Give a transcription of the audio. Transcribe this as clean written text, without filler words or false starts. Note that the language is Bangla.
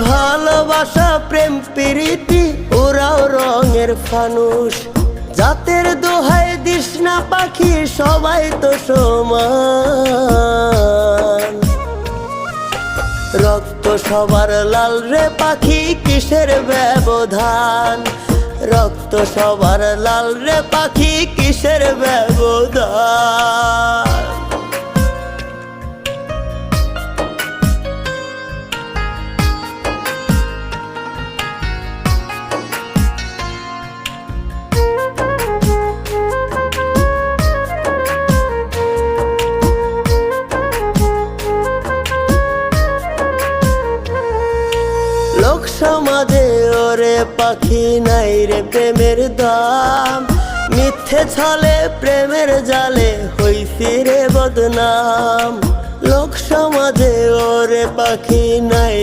ভালোবাসা প্রেম প্রীতি ওরাও রঙের ফানুষ। জাতের দোহাই দিস না পাখি সবাই তো সমান। রক্ত সবার লাল রে পাখি কিসের ব্যবধান। রক্ত সবার লাল রে পাখি কিসের ব্যবধান। লোক সমাজে ওরে পাখি নাই রে প্রেমের দাম। মিথ্যে ছলে প্রেমের জালে হইছি রে বদনাম। লোক সমাজে ওরে পাখি নাই